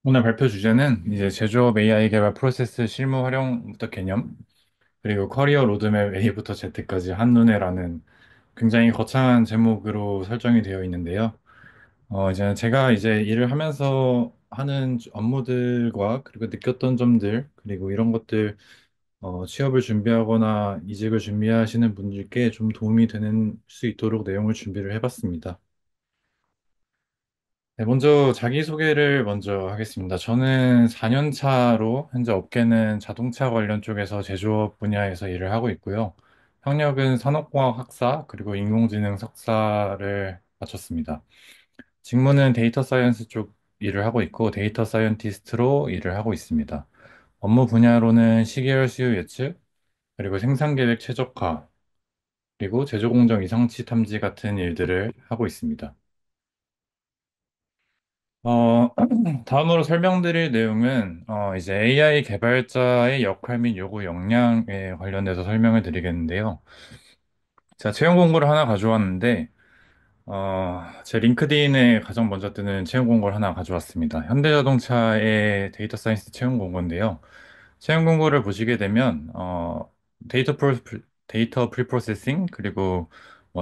오늘 발표 주제는 이제 제조업 AI 개발 프로세스 실무 활용부터 개념, 그리고 커리어 로드맵 A부터 Z까지 한눈에라는 굉장히 거창한 제목으로 설정이 되어 있는데요. 이제 제가 이제 일을 하면서 하는 업무들과 그리고 느꼈던 점들, 그리고 이런 것들, 취업을 준비하거나 이직을 준비하시는 분들께 좀 도움이 되는 수 있도록 내용을 준비를 해봤습니다. 네, 먼저 자기소개를 먼저 하겠습니다. 저는 4년 차로 현재 업계는 자동차 관련 쪽에서 제조업 분야에서 일을 하고 있고요. 학력은 산업공학 학사 그리고 인공지능 석사를 마쳤습니다. 직무는 데이터 사이언스 쪽 일을 하고 있고 데이터 사이언티스트로 일을 하고 있습니다. 업무 분야로는 시계열 수요 예측, 그리고 생산 계획 최적화, 그리고 제조 공정 이상치 탐지 같은 일들을 하고 있습니다. 다음으로 설명드릴 내용은 이제 AI 개발자의 역할 및 요구 역량에 관련돼서 설명을 드리겠는데요. 제가 채용 공고를 하나 가져왔는데 제 링크드인에 가장 먼저 뜨는 채용 공고를 하나 가져왔습니다. 현대자동차의 데이터 사이언스 채용 공고인데요. 채용 공고를 보시게 되면 데이터 프로, 데이터 프리프로세싱 그리고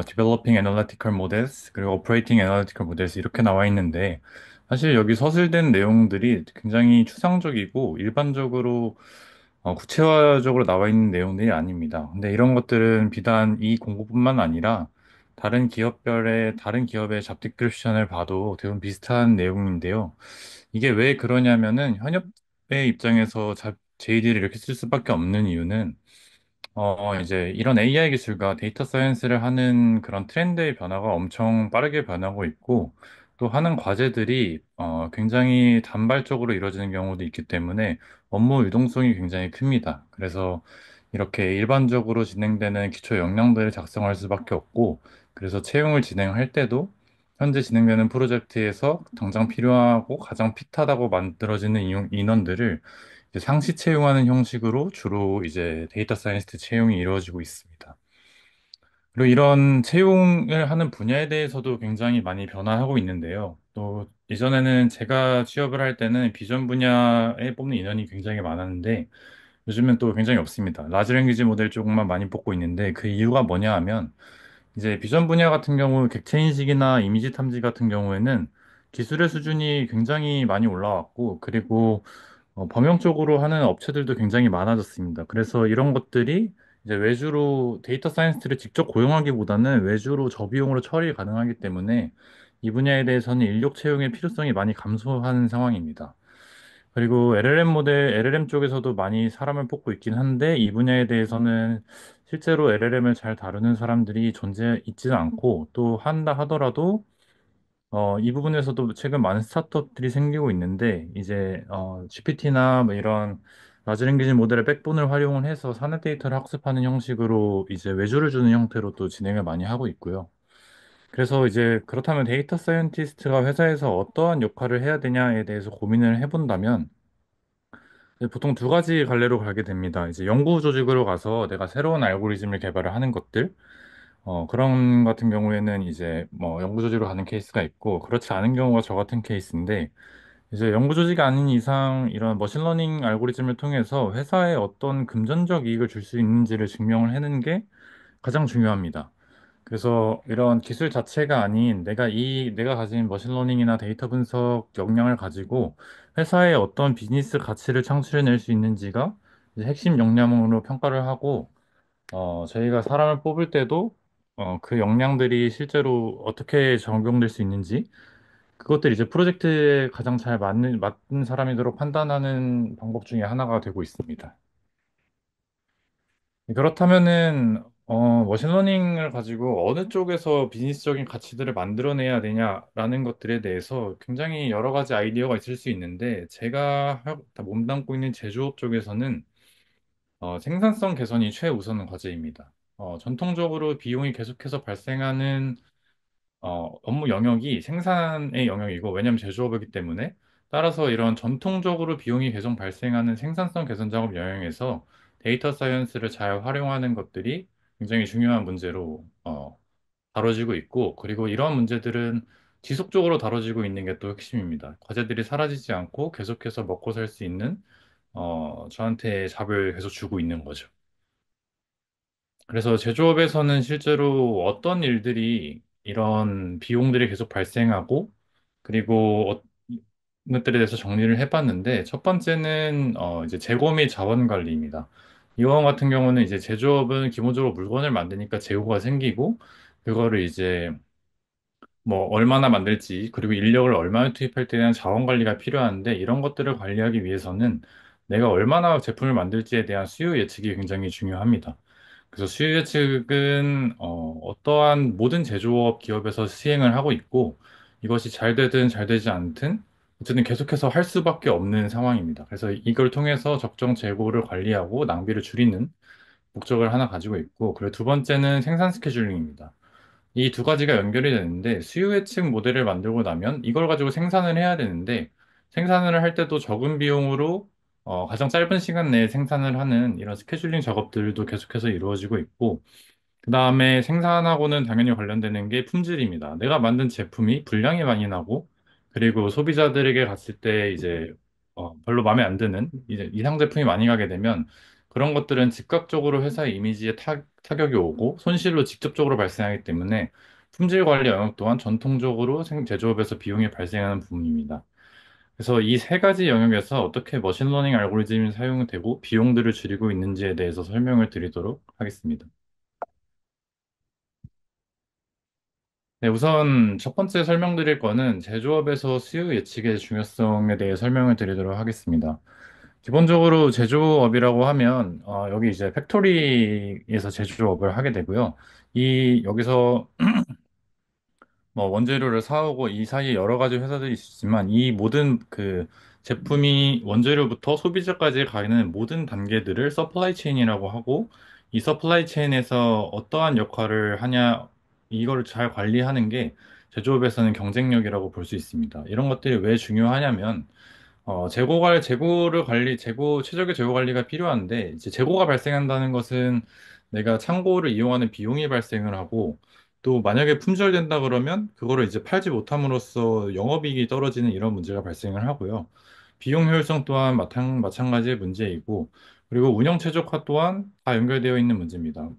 developing analytical models 그리고 operating analytical models 이렇게 나와 있는데 사실 여기 서술된 내용들이 굉장히 추상적이고 일반적으로 구체화적으로 나와 있는 내용들이 아닙니다. 근데 이런 것들은 비단 이 공고뿐만 아니라 다른 기업의 잡디스크립션을 봐도 대부분 비슷한 내용인데요. 이게 왜 그러냐면은 현업의 입장에서 JD를 이렇게 쓸 수밖에 없는 이유는 이제 이런 AI 기술과 데이터 사이언스를 하는 그런 트렌드의 변화가 엄청 빠르게 변하고 있고 또 하는 과제들이 굉장히 단발적으로 이루어지는 경우도 있기 때문에 업무 유동성이 굉장히 큽니다. 그래서 이렇게 일반적으로 진행되는 기초 역량들을 작성할 수밖에 없고 그래서 채용을 진행할 때도 현재 진행되는 프로젝트에서 당장 필요하고 가장 핏하다고 만들어지는 인원들을 이제 상시 채용하는 형식으로 주로 이제 데이터 사이언스트 채용이 이루어지고 있습니다. 그리고 이런 채용을 하는 분야에 대해서도 굉장히 많이 변화하고 있는데요. 또 예전에는 제가 취업을 할 때는 비전 분야에 뽑는 인원이 굉장히 많았는데 요즘은 또 굉장히 없습니다. 라지 랭귀지 모델 쪽만 많이 뽑고 있는데 그 이유가 뭐냐 하면 이제 비전 분야 같은 경우 객체 인식이나 이미지 탐지 같은 경우에는 기술의 수준이 굉장히 많이 올라왔고 그리고 범용적으로 하는 업체들도 굉장히 많아졌습니다. 그래서 이런 것들이 이제 외주로 데이터 사이언스를 직접 고용하기보다는 외주로 저비용으로 처리 가능하기 때문에 이 분야에 대해서는 인력 채용의 필요성이 많이 감소하는 상황입니다. 그리고 LLM 쪽에서도 많이 사람을 뽑고 있긴 한데 이 분야에 대해서는 실제로 LLM을 잘 다루는 사람들이 있지는 않고 또 한다 하더라도 이 부분에서도 최근 많은 스타트업들이 생기고 있는데, 이제, GPT나 뭐 이런 라지 랭귀지 모델의 백본을 활용을 해서 사내 데이터를 학습하는 형식으로 이제 외주를 주는 형태로 또 진행을 많이 하고 있고요. 그래서 이제 그렇다면 데이터 사이언티스트가 회사에서 어떠한 역할을 해야 되냐에 대해서 고민을 해본다면, 이제 보통 두 가지 갈래로 가게 됩니다. 이제 연구 조직으로 가서 내가 새로운 알고리즘을 개발을 하는 것들, 그런 같은 경우에는 이제 뭐 연구 조직으로 가는 케이스가 있고 그렇지 않은 경우가 저 같은 케이스인데 이제 연구 조직이 아닌 이상 이런 머신러닝 알고리즘을 통해서 회사에 어떤 금전적 이익을 줄 수 있는지를 증명을 해내는 게 가장 중요합니다. 그래서 이런 기술 자체가 아닌 내가 가진 머신러닝이나 데이터 분석 역량을 가지고 회사에 어떤 비즈니스 가치를 창출해낼 수 있는지가 이제 핵심 역량으로 평가를 하고 저희가 사람을 뽑을 때도 그 역량들이 실제로 어떻게 적용될 수 있는지 그것들이 이제 프로젝트에 가장 잘 맞는 사람이도록 판단하는 방법 중에 하나가 되고 있습니다. 그렇다면은 머신러닝을 가지고 어느 쪽에서 비즈니스적인 가치들을 만들어내야 되냐라는 것들에 대해서 굉장히 여러 가지 아이디어가 있을 수 있는데 제가 다 몸담고 있는 제조업 쪽에서는 생산성 개선이 최우선 과제입니다. 전통적으로 비용이 계속해서 발생하는 업무 영역이 생산의 영역이고, 왜냐하면 제조업이기 때문에, 따라서 이런 전통적으로 비용이 계속 발생하는 생산성 개선 작업 영역에서 데이터 사이언스를 잘 활용하는 것들이 굉장히 중요한 문제로 다뤄지고 있고, 그리고 이러한 문제들은 지속적으로 다뤄지고 있는 게 또 핵심입니다. 과제들이 사라지지 않고 계속해서 먹고 살 수 있는 저한테 잡을 계속 주고 있는 거죠. 그래서 제조업에서는 실제로 어떤 일들이 이런 비용들이 계속 발생하고 그리고 것들에 대해서 정리를 해봤는데 첫 번째는 이제 재고 및 자원 관리입니다. 이와 같은 경우는 이제 제조업은 기본적으로 물건을 만드니까 재고가 생기고 그거를 이제 뭐 얼마나 만들지 그리고 인력을 얼마나 투입할 때에 대한 자원 관리가 필요한데 이런 것들을 관리하기 위해서는 내가 얼마나 제품을 만들지에 대한 수요 예측이 굉장히 중요합니다. 그래서 수요 예측은 어떠한 모든 제조업 기업에서 시행을 하고 있고 이것이 잘 되든 잘 되지 않든 어쨌든 계속해서 할 수밖에 없는 상황입니다. 그래서 이걸 통해서 적정 재고를 관리하고 낭비를 줄이는 목적을 하나 가지고 있고 그리고 두 번째는 생산 스케줄링입니다. 이 두 가지가 연결이 되는데 수요 예측 모델을 만들고 나면 이걸 가지고 생산을 해야 되는데 생산을 할 때도 적은 비용으로 가장 짧은 시간 내에 생산을 하는 이런 스케줄링 작업들도 계속해서 이루어지고 있고 그 다음에 생산하고는 당연히 관련되는 게 품질입니다. 내가 만든 제품이 불량이 많이 나고, 그리고 소비자들에게 갔을 때 이제 별로 마음에 안 드는 이제 이상 제품이 많이 가게 되면 그런 것들은 즉각적으로 회사의 이미지에 타격이 오고 손실로 직접적으로 발생하기 때문에 품질 관리 영역 또한 전통적으로 제조업에서 비용이 발생하는 부분입니다. 그래서 이 세 가지 영역에서 어떻게 머신러닝 알고리즘이 사용되고 비용들을 줄이고 있는지에 대해서 설명을 드리도록 하겠습니다. 네, 우선 첫 번째 설명드릴 거는 제조업에서 수요 예측의 중요성에 대해 설명을 드리도록 하겠습니다. 기본적으로 제조업이라고 하면 여기 이제 팩토리에서 제조업을 하게 되고요. 이 여기서 뭐 원재료를 사오고 이 사이에 여러 가지 회사들이 있지만 이 모든 그 제품이 원재료부터 소비자까지 가는 모든 단계들을 서플라이 체인이라고 하고 이 서플라이 체인에서 어떠한 역할을 하냐 이거를 잘 관리하는 게 제조업에서는 경쟁력이라고 볼 수 있습니다. 이런 것들이 왜 중요하냐면 최적의 재고 관리가 필요한데, 이제 재고가 발생한다는 것은 내가 창고를 이용하는 비용이 발생을 하고, 또 만약에 품절된다 그러면 그거를 이제 팔지 못함으로써 영업이익이 떨어지는 이런 문제가 발생을 하고요. 비용 효율성 또한 마찬가지의 문제이고, 그리고 운영 최적화 또한 다 연결되어 있는 문제입니다.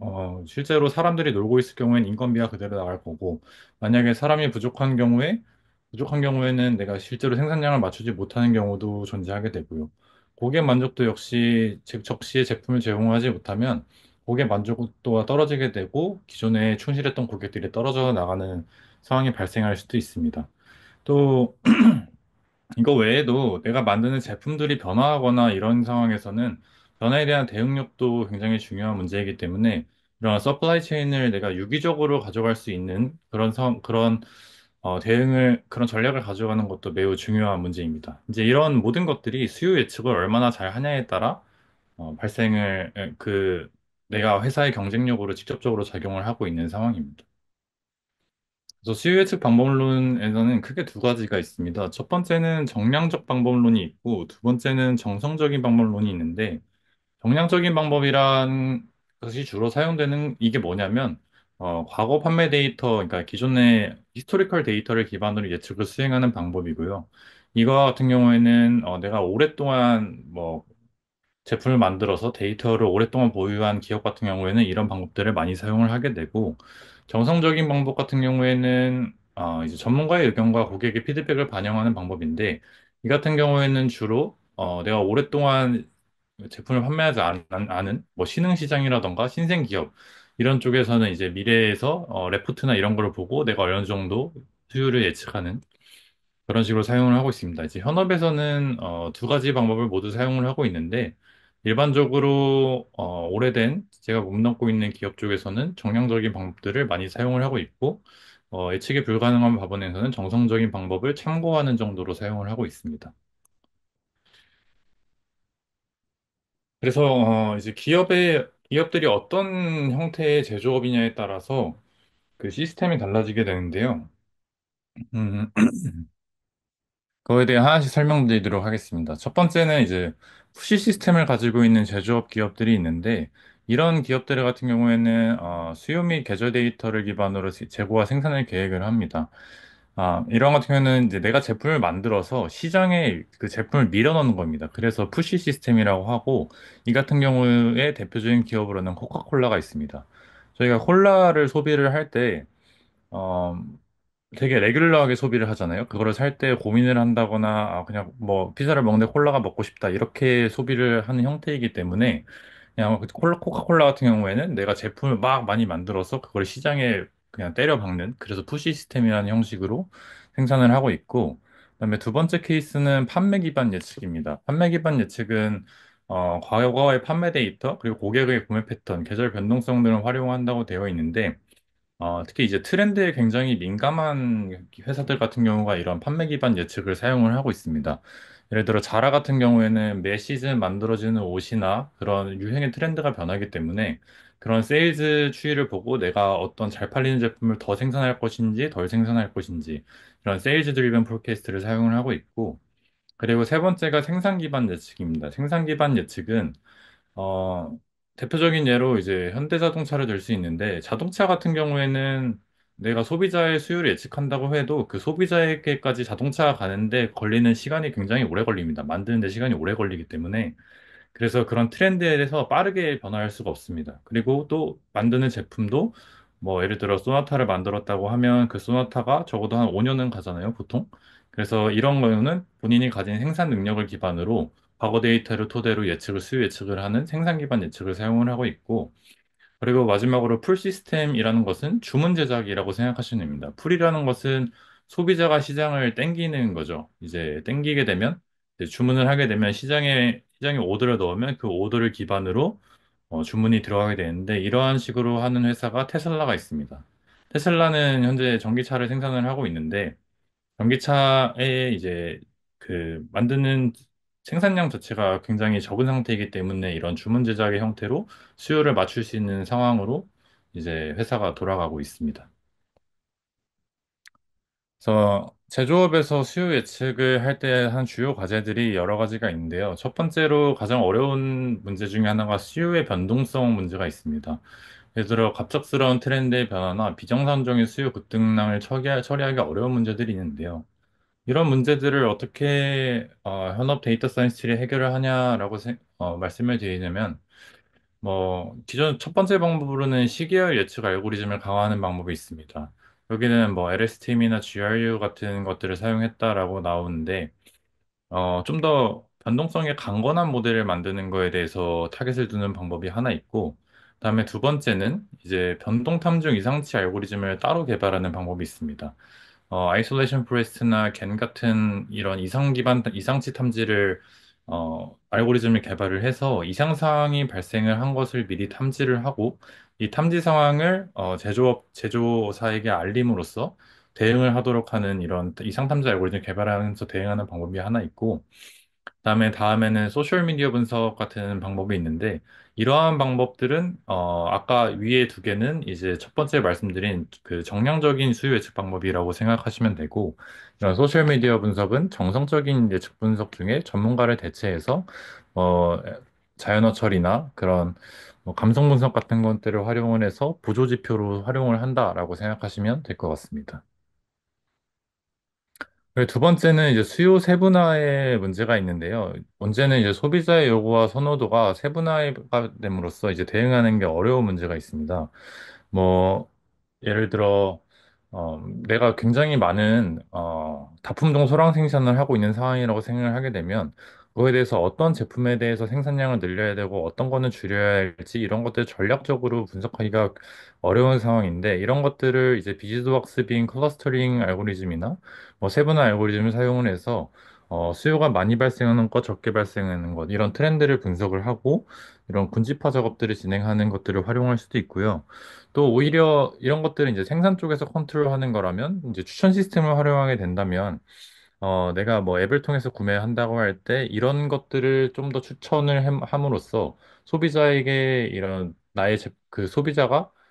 실제로 사람들이 놀고 있을 경우에는 인건비가 그대로 나갈 거고, 만약에 사람이 부족한 경우에는 내가 실제로 생산량을 맞추지 못하는 경우도 존재하게 되고요. 고객 만족도 역시 적시에 제품을 제공하지 못하면 고객 만족도가 떨어지게 되고 기존에 충실했던 고객들이 떨어져 나가는 상황이 발생할 수도 있습니다. 또 이거 외에도 내가 만드는 제품들이 변화하거나 이런 상황에서는 변화에 대한 대응력도 굉장히 중요한 문제이기 때문에 이런 서플라이 체인을 내가 유기적으로 가져갈 수 있는 그런 전략을 가져가는 것도 매우 중요한 문제입니다. 이제 이런 모든 것들이 수요 예측을 얼마나 잘 하냐에 따라 발생을, 내가 회사의 경쟁력으로 직접적으로 작용을 하고 있는 상황입니다. 그래서 수요 예측 방법론에서는 크게 두 가지가 있습니다. 첫 번째는 정량적 방법론이 있고, 두 번째는 정성적인 방법론이 있는데, 정량적인 방법이란 것이 주로 사용되는 이게 뭐냐면 과거 판매 데이터, 그러니까 기존의 히스토리컬 데이터를 기반으로 예측을 수행하는 방법이고요. 이거 같은 경우에는 내가 오랫동안 뭐 제품을 만들어서 데이터를 오랫동안 보유한 기업 같은 경우에는 이런 방법들을 많이 사용을 하게 되고, 정성적인 방법 같은 경우에는 이제 전문가의 의견과 고객의 피드백을 반영하는 방법인데, 이 같은 경우에는 주로 내가 오랫동안 제품을 판매하지 않은 뭐 신흥시장이라던가 신생기업 이런 쪽에서는 이제 미래에서 레포트나 이런 걸 보고 내가 어느 정도 수요를 예측하는 그런 식으로 사용을 하고 있습니다. 이제 현업에서는 두 가지 방법을 모두 사용을 하고 있는데 일반적으로 오래된 제가 몸담고 있는 기업 쪽에서는 정량적인 방법들을 많이 사용을 하고 있고 예측이 불가능한 부분에서는 정성적인 방법을 참고하는 정도로 사용을 하고 있습니다. 그래서 이제 기업들이 어떤 형태의 제조업이냐에 따라서 그 시스템이 달라지게 되는데요. 음, 그거에 대해 하나씩 설명드리도록 하겠습니다. 첫 번째는 이제 푸시 시스템을 가지고 있는 제조업 기업들이 있는데, 이런 기업들 같은 경우에는 수요 및 계절 데이터를 기반으로 재고와 생산을 계획을 합니다. 이런 같은 경우는 이제 내가 제품을 만들어서 시장에 그 제품을 밀어넣는 겁니다. 그래서 푸시 시스템이라고 하고, 이 같은 경우에 대표적인 기업으로는 코카콜라가 있습니다. 저희가 콜라를 소비를 할 때, 어, 되게 레귤러하게 소비를 하잖아요. 그거를 살 때 고민을 한다거나, 그냥 뭐 피자를 먹는데 콜라가 먹고 싶다. 이렇게 소비를 하는 형태이기 때문에, 그냥 코카콜라 같은 경우에는 내가 제품을 막 많이 만들어서 그걸 시장에 그냥 때려 박는 그래서 푸시 시스템이라는 형식으로 생산을 하고 있고 그다음에 두 번째 케이스는 판매 기반 예측입니다. 판매 기반 예측은 과거의 판매 데이터 그리고 고객의 구매 패턴, 계절 변동성 등을 활용한다고 되어 있는데 특히 이제 트렌드에 굉장히 민감한 회사들 같은 경우가 이런 판매 기반 예측을 사용을 하고 있습니다. 예를 들어 자라 같은 경우에는 매 시즌 만들어지는 옷이나 그런 유행의 트렌드가 변하기 때문에 그런 세일즈 추이를 보고 내가 어떤 잘 팔리는 제품을 더 생산할 것인지 덜 생산할 것인지 이런 세일즈 드리븐 포캐스트를 사용을 하고 있고 그리고 세 번째가 생산 기반 예측입니다. 생산 기반 예측은 어, 대표적인 예로 이제 현대자동차를 들 수 있는데 자동차 같은 경우에는 내가 소비자의 수요를 예측한다고 해도 그 소비자에게까지 자동차가 가는데 걸리는 시간이 굉장히 오래 걸립니다. 만드는데 시간이 오래 걸리기 때문에 그래서 그런 트렌드에 대해서 빠르게 변화할 수가 없습니다. 그리고 또 만드는 제품도 뭐 예를 들어 소나타를 만들었다고 하면 그 소나타가 적어도 한 5년은 가잖아요, 보통. 그래서 이런 거는 본인이 가진 생산 능력을 기반으로 과거 데이터를 토대로 수요 예측을 하는 생산 기반 예측을 사용을 하고 있고 그리고 마지막으로 풀 시스템이라는 것은 주문 제작이라고 생각하시면 됩니다. 풀이라는 것은 소비자가 시장을 땡기는 거죠. 이제 땡기게 되면 이제 주문을 하게 되면 시장에 오더를 넣으면 그 오더를 기반으로 주문이 들어가게 되는데 이러한 식으로 하는 회사가 테슬라가 있습니다. 테슬라는 현재 전기차를 생산을 하고 있는데 전기차에 이제 그 만드는 생산량 자체가 굉장히 적은 상태이기 때문에 이런 주문 제작의 형태로 수요를 맞출 수 있는 상황으로 이제 회사가 돌아가고 있습니다. 그래서 제조업에서 수요 예측을 할 때 한 주요 과제들이 여러 가지가 있는데요. 첫 번째로 가장 어려운 문제 중에 하나가 수요의 변동성 문제가 있습니다. 예를 들어 갑작스러운 트렌드의 변화나 비정상적인 수요 급등량을 처리하기 어려운 문제들이 있는데요. 이런 문제들을 어떻게 현업 데이터 사이언스들이 해결을 하냐라고 말씀을 드리자면 기존 첫 번째 방법으로는 시계열 예측 알고리즘을 강화하는 방법이 있습니다. 여기는 뭐 LSTM이나 GRU 같은 것들을 사용했다라고 나오는데 좀 더 변동성이 강건한 모델을 만드는 거에 대해서 타겟을 두는 방법이 하나 있고 그다음에 두 번째는 이제 변동 탐중 이상치 알고리즘을 따로 개발하는 방법이 있습니다. 아이솔레이션 포레스트나 겐 같은 이런 이상치 탐지를 알고리즘을 개발을 해서 이상 사항이 발생을 한 것을 미리 탐지를 하고 이 탐지 상황을 제조사에게 알림으로써 대응을 하도록 하는 이런 이상 탐지 알고리즘 개발하면서 대응하는 방법이 하나 있고 다음에는 소셜미디어 분석 같은 방법이 있는데, 이러한 방법들은, 아까 위에 두 개는 이제 첫 번째 말씀드린 그 정량적인 수요 예측 방법이라고 생각하시면 되고, 이런 소셜미디어 분석은 정성적인 예측 분석 중에 전문가를 대체해서, 어, 자연어 처리나 그런 감성 분석 같은 것들을 활용을 해서 보조지표로 활용을 한다라고 생각하시면 될 것 같습니다. 그리고 두 번째는 이제 수요 세분화의 문제가 있는데요. 문제는 이제 소비자의 요구와 선호도가 세분화가 됨으로써 이제 대응하는 게 어려운 문제가 있습니다. 뭐, 예를 들어, 내가 굉장히 많은, 다품종 소량 생산을 하고 있는 상황이라고 생각을 하게 되면, 그거에 대해서 어떤 제품에 대해서 생산량을 늘려야 되고, 어떤 거는 줄여야 할지, 이런 것들 전략적으로 분석하기가 어려운 상황인데, 이런 것들을 이제 비즈도박스 빈 클러스터링 알고리즘이나, 세분화 알고리즘을 사용을 해서, 수요가 많이 발생하는 것, 적게 발생하는 것, 이런 트렌드를 분석을 하고, 이런 군집화 작업들을 진행하는 것들을 활용할 수도 있고요. 또 오히려 이런 것들은 이제 생산 쪽에서 컨트롤하는 거라면 이제 추천 시스템을 활용하게 된다면 내가 뭐 앱을 통해서 구매한다고 할 때 이런 것들을 좀 더 추천을 함으로써 소비자에게 이런 그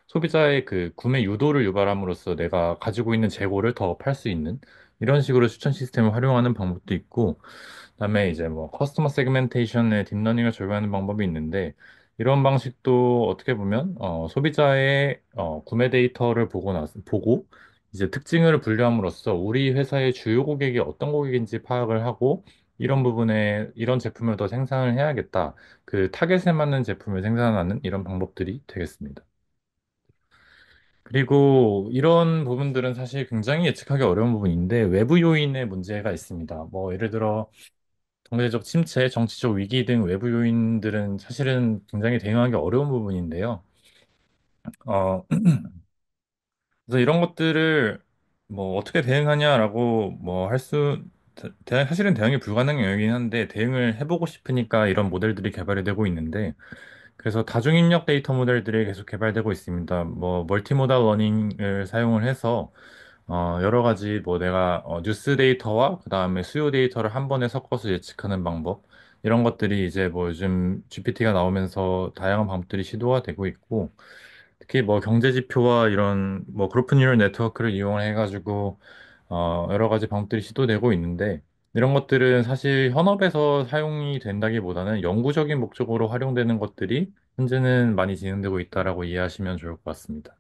소비자의 그 구매 유도를 유발함으로써 내가 가지고 있는 재고를 더 팔 수 있는 이런 식으로 추천 시스템을 활용하는 방법도 있고 그다음에 이제 뭐 커스터머 세그멘테이션의 딥러닝을 적용하는 방법이 있는데 이런 방식도 어떻게 보면 소비자의 구매 데이터를 보고 이제 특징을 분류함으로써 우리 회사의 주요 고객이 어떤 고객인지 파악을 하고 이런 부분에 이런 제품을 더 생산을 해야겠다. 그 타겟에 맞는 제품을 생산하는 이런 방법들이 되겠습니다. 그리고 이런 부분들은 사실 굉장히 예측하기 어려운 부분인데 외부 요인의 문제가 있습니다. 뭐 예를 들어 경제적 침체, 정치적 위기 등 외부 요인들은 사실은 굉장히 대응하기 어려운 부분인데요. 어, 그래서 이런 것들을 뭐 어떻게 대응하냐라고 뭐 사실은 대응이 불가능한 영역이긴 한데 대응을 해보고 싶으니까 이런 모델들이 개발이 되고 있는데 그래서 다중입력 데이터 모델들이 계속 개발되고 있습니다. 뭐 멀티모달 러닝을 사용을 해서 여러 가지 뭐 내가 뉴스 데이터와 그다음에 수요 데이터를 한 번에 섞어서 예측하는 방법 이런 것들이 이제 뭐 요즘 GPT가 나오면서 다양한 방법들이 시도가 되고 있고 특히 뭐 경제 지표와 이런 뭐 그로프 뉴럴 네트워크를 이용해 가지고 여러 가지 방법들이 시도되고 있는데 이런 것들은 사실 현업에서 사용이 된다기보다는 영구적인 목적으로 활용되는 것들이 현재는 많이 진행되고 있다라고 이해하시면 좋을 것 같습니다.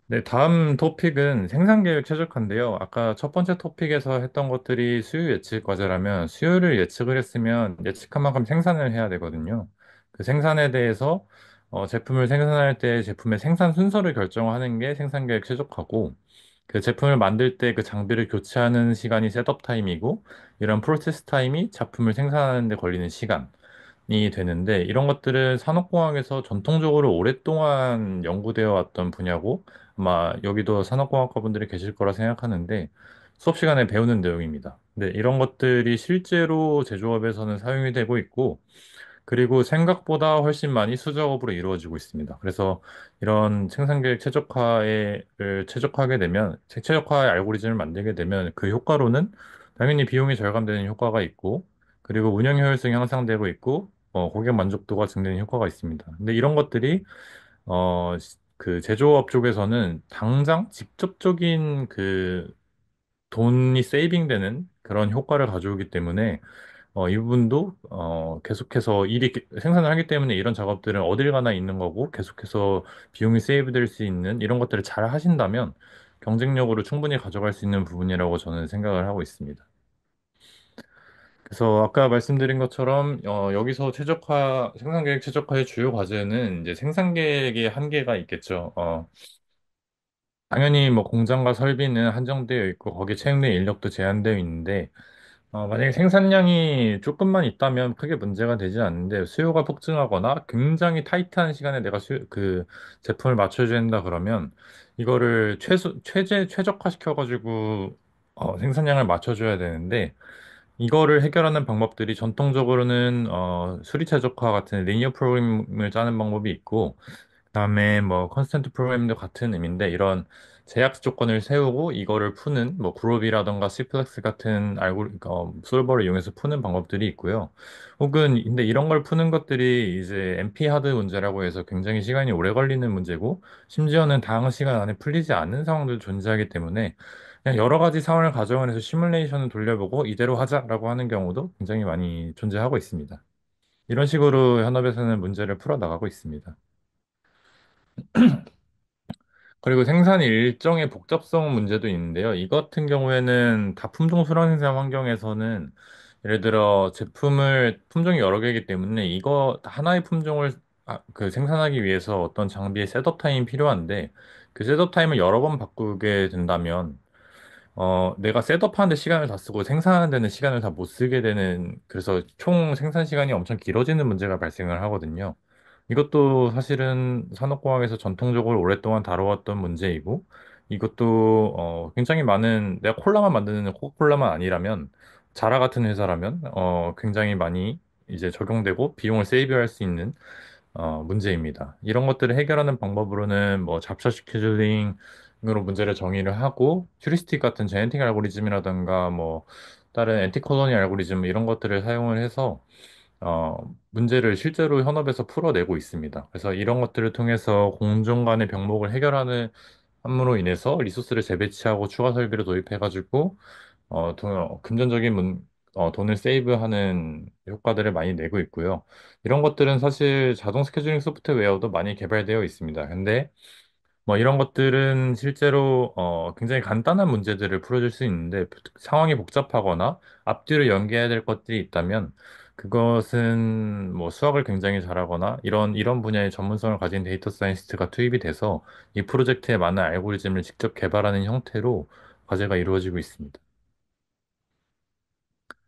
네, 다음 토픽은 생산계획 최적화인데요. 아까 첫 번째 토픽에서 했던 것들이 수요 예측 과제라면 수요를 예측을 했으면 예측한 만큼 생산을 해야 되거든요. 그 생산에 대해서 제품을 생산할 때 제품의 생산 순서를 결정하는 게 생산계획 최적화고 그 제품을 만들 때 그 장비를 교체하는 시간이 셋업 타임이고 이런 프로세스 타임이 작품을 생산하는 데 걸리는 시간. 이 되는데 이런 것들은 산업공학에서 전통적으로 오랫동안 연구되어 왔던 분야고 아마 여기도 산업공학과 분들이 계실 거라 생각하는데 수업 시간에 배우는 내용입니다. 근데 이런 것들이 실제로 제조업에서는 사용이 되고 있고 그리고 생각보다 훨씬 많이 수작업으로 이루어지고 있습니다. 그래서 이런 생산계획 최적화를 최적화하게 되면 최적화의 알고리즘을 만들게 되면 그 효과로는 당연히 비용이 절감되는 효과가 있고 그리고 운영 효율성이 향상되고 있고 고객 만족도가 증대되는 효과가 있습니다. 근데 이런 것들이 그 제조업 쪽에서는 당장 직접적인 그 돈이 세이빙되는 그런 효과를 가져오기 때문에 이 부분도 계속해서 생산을 하기 때문에 이런 작업들은 어딜 가나 있는 거고 계속해서 비용이 세이브될 수 있는 이런 것들을 잘 하신다면 경쟁력으로 충분히 가져갈 수 있는 부분이라고 저는 생각을 하고 있습니다. 그래서 아까 말씀드린 것처럼 여기서 생산계획 최적화의 주요 과제는 이제 생산계획의 한계가 있겠죠. 당연히 뭐 공장과 설비는 한정되어 있고 거기에 채용된 인력도 제한되어 있는데 만약에 생산량이 조금만 있다면 크게 문제가 되지 않는데 수요가 폭증하거나 굉장히 타이트한 시간에 내가 그 제품을 맞춰줘야 된다 그러면 이거를 최적화시켜가지고 생산량을 맞춰줘야 되는데 이거를 해결하는 방법들이 전통적으로는 수리 최적화 같은 리니어 프로그램을 짜는 방법이 있고 그다음에 뭐 컨스턴트 프로그램도 같은 의미인데 이런 제약 조건을 세우고 이거를 푸는 뭐 그룹이라던가 시플렉스 같은 솔버를 이용해서 푸는 방법들이 있고요. 혹은 근데 이런 걸 푸는 것들이 이제 NP 하드 문제라고 해서 굉장히 시간이 오래 걸리는 문제고 심지어는 다음 시간 안에 풀리지 않는 상황도 존재하기 때문에 그냥 여러 가지 상황을 가정해서 시뮬레이션을 돌려보고 이대로 하자라고 하는 경우도 굉장히 많이 존재하고 있습니다. 이런 식으로 현업에서는 문제를 풀어 나가고 있습니다. 그리고 생산 일정의 복잡성 문제도 있는데요. 이 같은 경우에는 다품종 수량 생산 환경에서는 예를 들어 품종이 여러 개이기 때문에 이거 하나의 품종을 그 생산하기 위해서 어떤 장비의 셋업 타임이 필요한데 그 셋업 타임을 여러 번 바꾸게 된다면 내가 셋업하는데 시간을 다 쓰고 생산하는 데는 시간을 다 못 쓰게 되는 그래서 총 생산 시간이 엄청 길어지는 문제가 발생을 하거든요. 이것도 사실은 산업공학에서 전통적으로 오랫동안 다뤄왔던 문제이고, 이것도 굉장히 많은 내가 콜라만 만드는 코카콜라만 아니라면 자라 같은 회사라면 굉장히 많이 이제 적용되고 비용을 세이브할 수 있는 문제입니다. 이런 것들을 해결하는 방법으로는 뭐 잡차 스케줄링으로 문제를 정의를 하고 휴리스틱 같은 제네틱 알고리즘이라든가 뭐 다른 엔티콜로니 알고리즘 이런 것들을 사용을 해서 어, 문제를 실제로 현업에서 풀어내고 있습니다. 그래서 이런 것들을 통해서 공정 간의 병목을 해결하는 함으로 인해서 리소스를 재배치하고 추가 설비를 도입해가지고 금전적인 돈을 세이브하는 효과들을 많이 내고 있고요. 이런 것들은 사실 자동 스케줄링 소프트웨어도 많이 개발되어 있습니다. 근데 뭐 이런 것들은 실제로 굉장히 간단한 문제들을 풀어줄 수 있는데 상황이 복잡하거나 앞뒤로 연계해야 될 것들이 있다면 그것은 뭐 수학을 굉장히 잘하거나 이런 분야의 전문성을 가진 데이터 사이언티스트가 투입이 돼서 이 프로젝트에 맞는 알고리즘을 직접 개발하는 형태로 과제가 이루어지고 있습니다.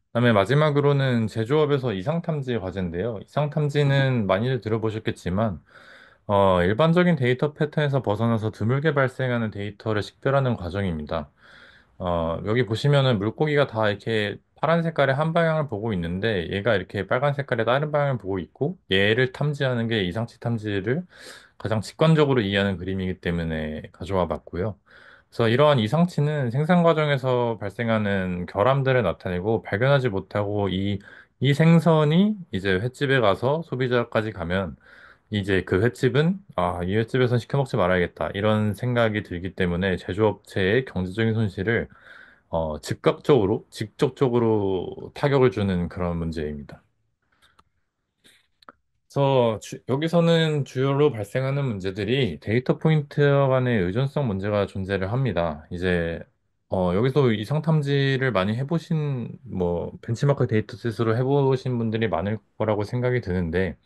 그다음에 마지막으로는 제조업에서 이상탐지 과제인데요. 이상탐지는 많이들 들어보셨겠지만 일반적인 데이터 패턴에서 벗어나서 드물게 발생하는 데이터를 식별하는 과정입니다. 여기 보시면은 물고기가 다 이렇게 파란 색깔의 한 방향을 보고 있는데 얘가 이렇게 빨간 색깔의 다른 방향을 보고 있고 얘를 탐지하는 게 이상치 탐지를 가장 직관적으로 이해하는 그림이기 때문에 가져와 봤고요. 그래서 이러한 이상치는 생산 과정에서 발생하는 결함들을 나타내고 발견하지 못하고 이 생선이 이제 횟집에 가서 소비자까지 가면 이제 그 횟집은 이 횟집에선 시켜 먹지 말아야겠다. 이런 생각이 들기 때문에 제조업체의 경제적인 손실을 즉각적으로, 직접적으로 타격을 주는 그런 문제입니다. 그래서 여기서는 주요로 발생하는 문제들이 데이터 포인트 간의 의존성 문제가 존재를 합니다. 이제 여기서 이상 탐지를 많이 해보신 뭐 벤치마크 데이터셋으로 해보신 분들이 많을 거라고 생각이 드는데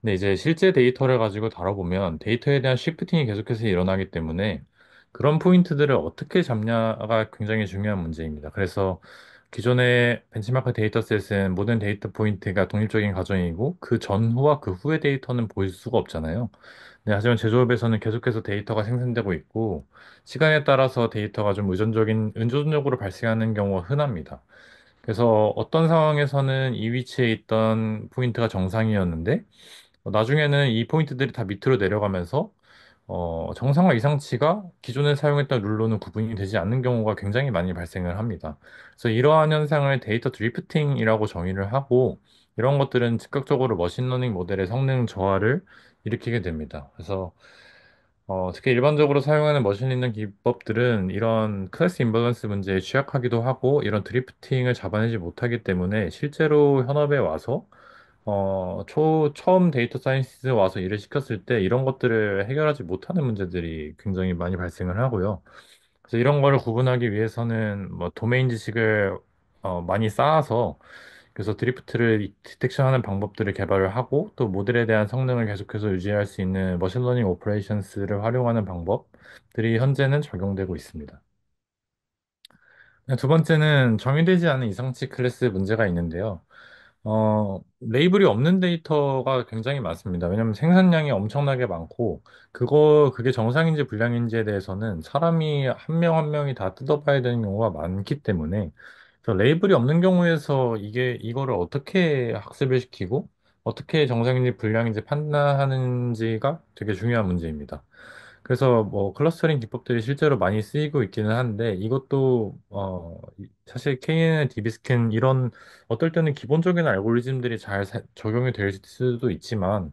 근데 이제 실제 데이터를 가지고 다뤄보면 데이터에 대한 쉬프팅이 계속해서 일어나기 때문에 그런 포인트들을 어떻게 잡냐가 굉장히 중요한 문제입니다. 그래서 기존의 벤치마크 데이터셋은 모든 데이터 포인트가 독립적인 가정이고 그 전후와 그 후의 데이터는 보일 수가 없잖아요. 네, 하지만 제조업에서는 계속해서 데이터가 생성되고 있고 시간에 따라서 데이터가 좀 의존적으로 발생하는 경우가 흔합니다. 그래서 어떤 상황에서는 이 위치에 있던 포인트가 정상이었는데 나중에는 이 포인트들이 다 밑으로 내려가면서 정상과 이상치가 기존에 사용했던 룰로는 구분이 되지 않는 경우가 굉장히 많이 발생을 합니다. 그래서 이러한 현상을 데이터 드리프팅이라고 정의를 하고 이런 것들은 즉각적으로 머신러닝 모델의 성능 저하를 일으키게 됩니다. 그래서 특히 일반적으로 사용하는 머신러닝 기법들은 이런 클래스 임밸런스 문제에 취약하기도 하고 이런 드리프팅을 잡아내지 못하기 때문에 실제로 현업에 와서 처음 데이터 사이언티스트 와서 일을 시켰을 때 이런 것들을 해결하지 못하는 문제들이 굉장히 많이 발생을 하고요. 그래서 이런 거를 구분하기 위해서는 뭐 도메인 지식을 많이 쌓아서 그래서 드리프트를 디텍션하는 방법들을 개발을 하고 또 모델에 대한 성능을 계속해서 유지할 수 있는 머신러닝 오퍼레이션스를 활용하는 방법들이 현재는 적용되고 있습니다. 두 번째는 정의되지 않은 이상치 클래스 문제가 있는데요. 레이블이 없는 데이터가 굉장히 많습니다. 왜냐하면 생산량이 엄청나게 많고, 그게 정상인지 불량인지에 대해서는 사람이 한 명 한 명이 다 뜯어봐야 되는 경우가 많기 때문에, 그래서 레이블이 없는 경우에서 이거를 어떻게 학습을 시키고, 어떻게 정상인지 불량인지 판단하는지가 되게 중요한 문제입니다. 그래서 뭐 클러스터링 기법들이 실제로 많이 쓰이고 있기는 한데 이것도 사실 KNN, DB스캔 이런 어떨 때는 기본적인 알고리즘들이 잘 적용이 될 수도 있지만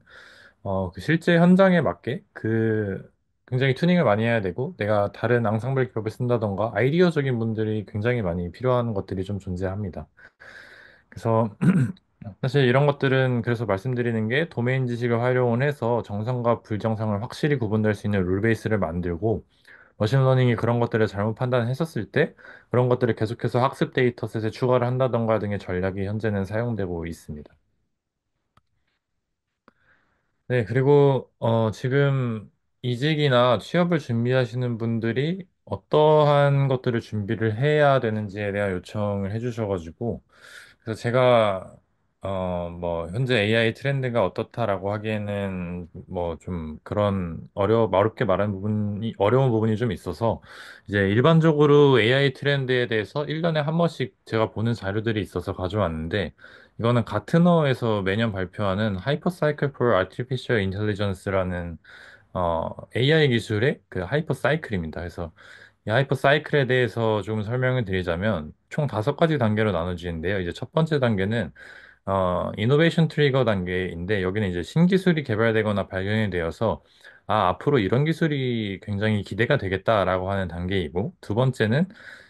그 실제 현장에 맞게 굉장히 튜닝을 많이 해야 되고 내가 다른 앙상블 기법을 쓴다던가 아이디어적인 분들이 굉장히 많이 필요한 것들이 좀 존재합니다. 그래서 사실 이런 것들은 그래서 말씀드리는 게 도메인 지식을 활용을 해서 정상과 불정상을 확실히 구분될 수 있는 룰 베이스를 만들고 머신러닝이 그런 것들을 잘못 판단했었을 때 그런 것들을 계속해서 학습 데이터셋에 추가를 한다던가 등의 전략이 현재는 사용되고 있습니다. 네, 그리고 지금 이직이나 취업을 준비하시는 분들이 어떠한 것들을 준비를 해야 되는지에 대한 요청을 해주셔가지고 그래서 제가 뭐 현재 AI 트렌드가 어떻다라고 하기에는 뭐 좀 그런 어렵게 말하는 부분이 어려운 부분이 좀 있어서 이제 일반적으로 AI 트렌드에 대해서 1년에 한 번씩 제가 보는 자료들이 있어서 가져왔는데 이거는 가트너에서 매년 발표하는 하이퍼사이클 for Artificial Intelligence라는 AI 기술의 그 하이퍼사이클입니다. 그래서 이 하이퍼사이클에 대해서 좀 설명을 드리자면 총 5가지 단계로 나눠지는데요. 이제 첫 번째 단계는 이노베이션 트리거 단계인데 여기는 이제 신기술이 개발되거나 발견이 되어서 앞으로 이런 기술이 굉장히 기대가 되겠다라고 하는 단계이고 두 번째는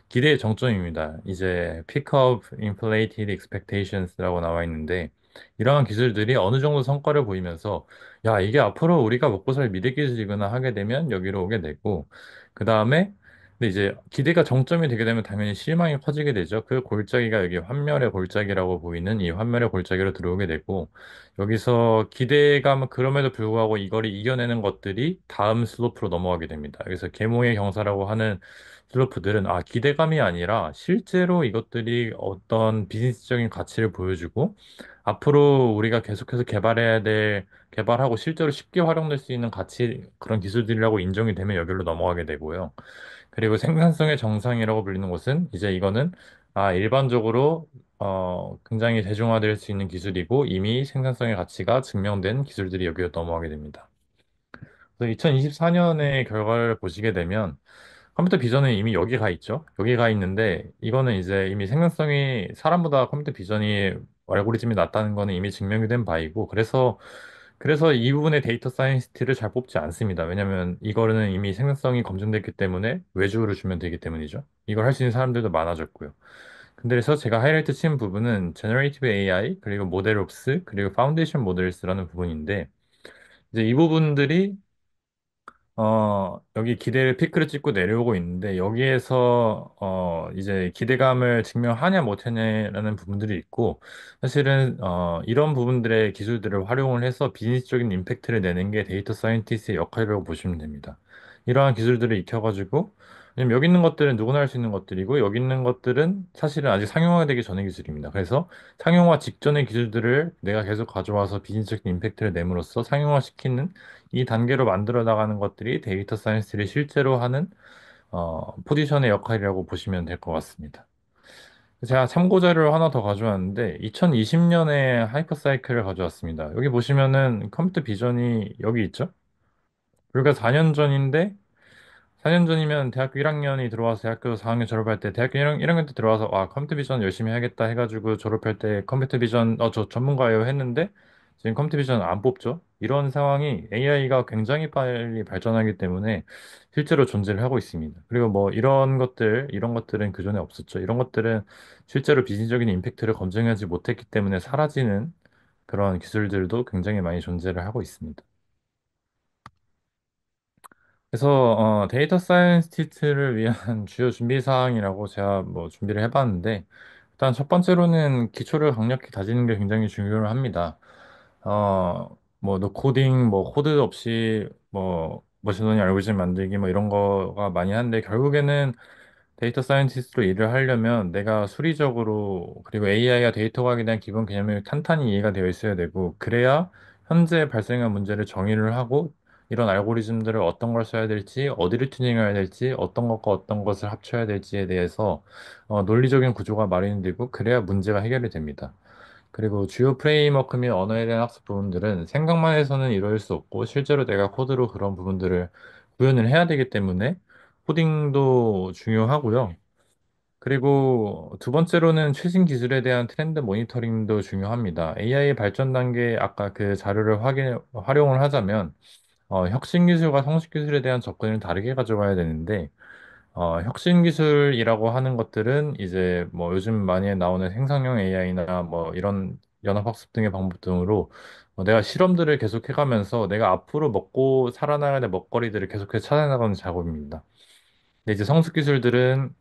기대의 정점입니다. 이제 Peak of Inflated Expectations라고 나와 있는데 이러한 기술들이 어느 정도 성과를 보이면서 야, 이게 앞으로 우리가 먹고 살 미래 기술이구나 하게 되면 여기로 오게 되고 그 다음에 근데 이제 기대가 정점이 되게 되면 당연히 실망이 커지게 되죠. 그 골짜기가 여기 환멸의 골짜기라고 보이는 이 환멸의 골짜기로 들어오게 되고 여기서 기대감 그럼에도 불구하고 이거를 이겨내는 것들이 다음 슬로프로 넘어가게 됩니다. 그래서 계몽의 경사라고 하는 슬로프들은 기대감이 아니라 실제로 이것들이 어떤 비즈니스적인 가치를 보여주고 앞으로 우리가 계속해서 개발하고 실제로 쉽게 활용될 수 있는 가치, 그런 기술들이라고 인정이 되면 여기로 넘어가게 되고요. 그리고 생산성의 정상이라고 불리는 곳은 이제 이거는, 일반적으로, 굉장히 대중화될 수 있는 기술이고 이미 생산성의 가치가 증명된 기술들이 여기로 넘어가게 됩니다. 그래서 2024년의 결과를 보시게 되면 컴퓨터 비전은 이미 여기 가 있죠. 여기 가 있는데 이거는 이제 이미 생산성이 사람보다 컴퓨터 비전이 알고리즘이 낮다는 거는 이미 증명이 된 바이고 그래서 이 부분의 데이터 사이언티스트를 잘 뽑지 않습니다. 왜냐면 이거는 이미 생산성이 검증됐기 때문에 외주를 주면 되기 때문이죠. 이걸 할 수 있는 사람들도 많아졌고요. 근데 그래서 제가 하이라이트 친 부분은 제너레이티브 AI 그리고 모델옵스 그리고 파운데이션 모델스라는 부분인데 이제 이 부분들이 여기 기대를 피크를 찍고 내려오고 있는데, 여기에서, 이제 기대감을 증명하냐 못하냐라는 부분들이 있고, 사실은, 이런 부분들의 기술들을 활용을 해서 비즈니스적인 임팩트를 내는 게 데이터 사이언티스트의 역할이라고 보시면 됩니다. 이러한 기술들을 익혀가지고, 왜냐면 여기 있는 것들은 누구나 할 수 있는 것들이고, 여기 있는 것들은 사실은 아직 상용화되기 전의 기술입니다. 그래서 상용화 직전의 기술들을 내가 계속 가져와서 비즈니스적인 임팩트를 내므로써 상용화시키는 이 단계로 만들어 나가는 것들이 데이터 사이언스를 실제로 하는 포지션의 역할이라고 보시면 될 것 같습니다. 제가 참고 자료를 하나 더 가져왔는데 2020년에 하이퍼사이클을 가져왔습니다. 여기 보시면은 컴퓨터 비전이 여기 있죠? 불과 4년 전인데 4년 전이면 대학교 1학년이 들어와서 대학교 4학년 졸업할 때 대학교 1학년 때 들어와서 컴퓨터 비전 열심히 해야겠다 해가지고 졸업할 때 컴퓨터 비전 저 전문가예요 했는데 지금 컴퓨터 비전 안 뽑죠. 이런 상황이 AI가 굉장히 빨리 발전하기 때문에 실제로 존재를 하고 있습니다. 그리고 뭐 이런 것들은 그전에 없었죠. 이런 것들은 실제로 비즈니스적인 임팩트를 검증하지 못했기 때문에 사라지는 그런 기술들도 굉장히 많이 존재를 하고 있습니다. 그래서 데이터 사이언티스트를 위한 주요 준비 사항이라고 제가 뭐 준비를 해봤는데 일단 첫 번째로는 기초를 강력히 다지는 게 굉장히 중요합니다. 뭐 노 코딩 뭐 코드 없이 뭐 머신러닝 알고리즘 만들기 뭐 이런 거가 많이 한데 결국에는 데이터 사이언티스트로 일을 하려면 내가 수리적으로 그리고 AI와 데이터 과학에 대한 기본 개념이 탄탄히 이해가 되어 있어야 되고 그래야 현재 발생한 문제를 정의를 하고 이런 알고리즘들을 어떤 걸 써야 될지 어디를 튜닝해야 될지 어떤 것과 어떤 것을 합쳐야 될지에 대해서 논리적인 구조가 마련되고 그래야 문제가 해결이 됩니다. 그리고 주요 프레임워크 및 언어에 대한 학습 부분들은 생각만 해서는 이룰 수 없고 실제로 내가 코드로 그런 부분들을 구현을 해야 되기 때문에 코딩도 중요하고요. 그리고 두 번째로는 최신 기술에 대한 트렌드 모니터링도 중요합니다. AI 발전 단계 아까 그 자료를 활용을 하자면 혁신 기술과 성숙 기술에 대한 접근을 다르게 가져가야 되는데 혁신 기술이라고 하는 것들은 이제 뭐 요즘 많이 나오는 생성형 AI나 뭐 이런 연합학습 등의 방법 등으로 내가 실험들을 계속 해가면서 내가 앞으로 먹고 살아나가야 될 먹거리들을 계속해서 찾아나가는 작업입니다. 근데 이제 성숙 기술들은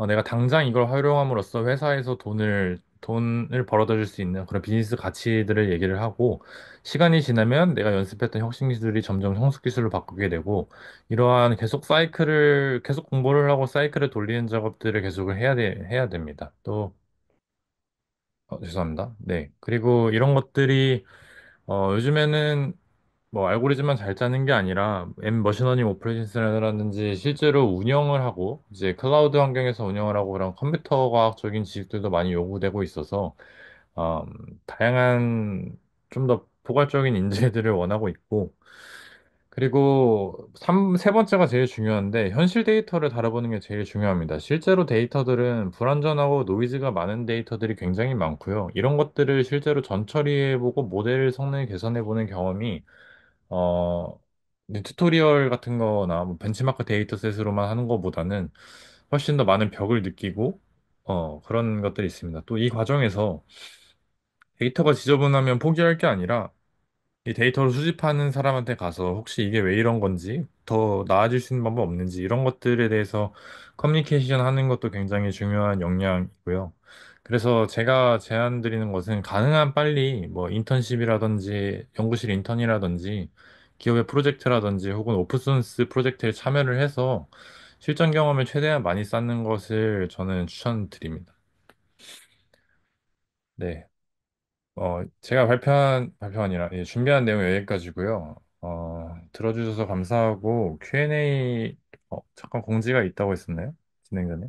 내가 당장 이걸 활용함으로써 회사에서 돈을 벌어다 줄 수 있는 그런 비즈니스 가치들을 얘기를 하고, 시간이 지나면 내가 연습했던 혁신 기술이 점점 성숙 기술로 바꾸게 되고, 이러한 계속 공부를 하고 사이클을 돌리는 작업들을 계속을 해야 됩니다. 또, 죄송합니다. 네. 그리고 이런 것들이, 요즘에는 뭐 알고리즘만 잘 짜는 게 아니라 M 머신러닝 오퍼레이션이라든지 실제로 운영을 하고 이제 클라우드 환경에서 운영을 하고 그런 컴퓨터 과학적인 지식들도 많이 요구되고 있어서 음, 다양한 좀 더 포괄적인 인재들을 원하고 있고 그리고 세 번째가 제일 중요한데 현실 데이터를 다뤄보는 게 제일 중요합니다. 실제로 데이터들은 불완전하고 노이즈가 많은 데이터들이 굉장히 많고요. 이런 것들을 실제로 전처리해보고 모델 성능을 개선해보는 경험이 어, 튜토리얼 같은 거나 뭐 벤치마크 데이터셋으로만 하는 것보다는 훨씬 더 많은 벽을 느끼고, 그런 것들이 있습니다. 또 이 과정에서 데이터가 지저분하면 포기할 게 아니라 이 데이터를 수집하는 사람한테 가서 혹시 이게 왜 이런 건지, 더 나아질 수 있는 방법 없는지, 이런 것들에 대해서 커뮤니케이션 하는 것도 굉장히 중요한 역량이고요. 그래서 제가 제안 드리는 것은 가능한 빨리 뭐 인턴십이라든지 연구실 인턴이라든지 기업의 프로젝트라든지 혹은 오픈소스 프로젝트에 참여를 해서 실전 경험을 최대한 많이 쌓는 것을 저는 추천드립니다. 네. 제가 발표한 아니라, 예, 준비한 내용은 여기까지고요. 들어주셔서 감사하고, Q&A, 잠깐 공지가 있다고 했었나요? 진행 전에?